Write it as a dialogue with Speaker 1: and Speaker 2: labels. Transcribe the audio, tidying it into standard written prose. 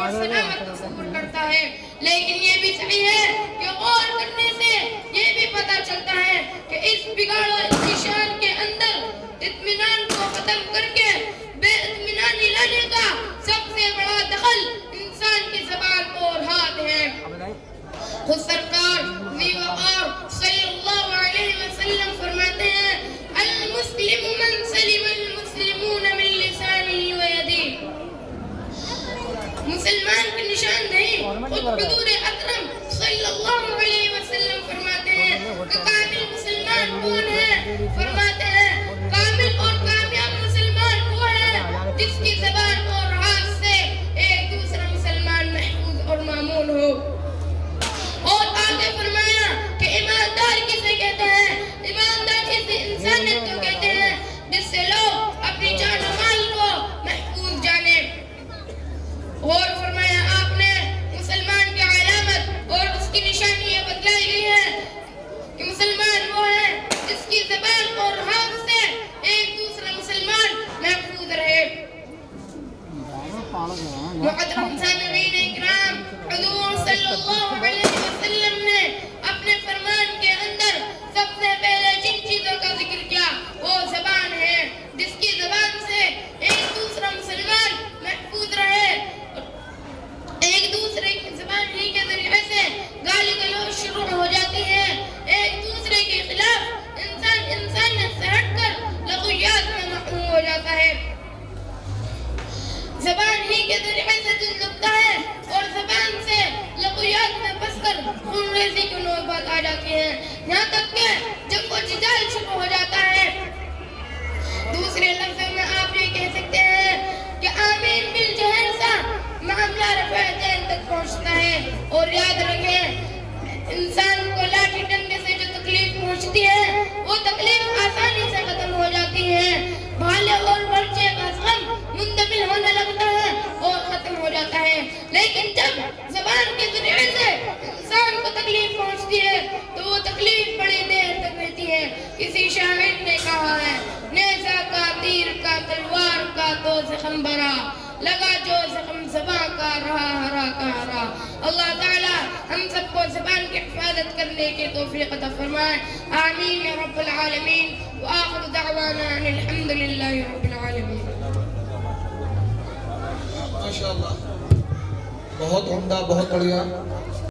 Speaker 1: اور سلامت تصور کرتا ہے، لیکن یہ بھی صحیح ہے کہ غور کرنے سے یہ بھی پتہ چلتا ہے کہ اس بگاڑ و انتشار کے اندر اطمینان کو ختم کر کے بے اطمینانی لانے کا سب سے بڑا دخل انسان کی زبان اور ہاتھ ہے۔ خود سرکار ذی وقار صلی اللہ علیہ وسلم فرماتے ہیں المسلم من سلم المسلمون من لسانه و یدیہ۔ مسلمان کی نشاندہی خود حضور اکرم صلی اللہ علیہ وسلم فرماتے ہیں کہ کامل مسلمان کون ہے؟ فرماتے ہیں کامل اور کامیاب مسلمان وہ ہے جس کی زبان اور ہاتھ سے ایک دوسرا مسلمان محفوظ اور مامون ہو۔ اور آگے فرمایا کہ ایماندار کسے کہتے ہیں؟ ایماندار کسی انسانیت کو کہتے ہیں جس سے لوگ اپنی جان و مال کو محفوظ جانے۔ اور فرمایا آپ نے مسلمان کی علامت اور اس کی نشانی یہ بتلائی گئی ہے کہ مسلمان وہ ہے جس کی زبان اور ہاتھ سے ایک دوسرا مسلمان محفوظ رہے۔ محترم سامعین اکرام، حضور صلی اللہ علیہ وسلم نے اپنے فرمان کے اندر سب سے پہلے جن چیزوں کا ذکر کیا وہ زبان ہے، جس کی زبان سے ایک دوسرا مسلمان محفوظ رہے۔ ایک دوسرے کی زبان ہی کے ذریعے سے گالی گلوچ شروع ہو جاتی ہے، ایک دوسرے کے خلاف انسان انسانیت سے ہٹ کر لغویات میں مقروض ہو جاتا ہے۔ زبان ہی کے ذریعے سے دل دکھتا ہے اور زبان سے لغویات میں پھنس کر خون ریزی کی نوبت آ جاتی ہے، یہاں تک کہ جب وہ جدال شروع ہو جاتا ہے۔ دوسرے لفظوں میں آپ یہ کہہ سکتے ہیں کہ آمین بالجہر سا معاملہ رفع دین تک پہنچتا ہے۔ اور یاد رکھیں انسان کو لاٹھی ڈنڈے سے جو تکلیف پہنچتی ہے وہ تکلیف آسانی سے ختم ہو جاتی ہے، بھالے اور ورچے کا غم مندمل ہونے لگتا ہے اور ختم ہو جاتا ہے۔ لیکن جب زبان کے ذریعے سے انسان کو تکلیف پہنچتی ہے تو وہ تکلیف بڑی دیر تک رہتی ہے۔ کسی شاعر نے کہا ہے نیزہ کا تیر کا تلوار کا تو زخم بھرا، لگا جو زخم زبان کا رہا ہرا کا ہرا۔ اللہ تعالی ہم سب کو زبان کی حفاظت کرنے کی توفیق عطا فرمائے، آمین یا رب العالمین۔ وآخر دعوانا ان الحمدللہ رب العالمین۔
Speaker 2: ماشاءاللہ، بہت عمدہ، بہت بڑھیا۔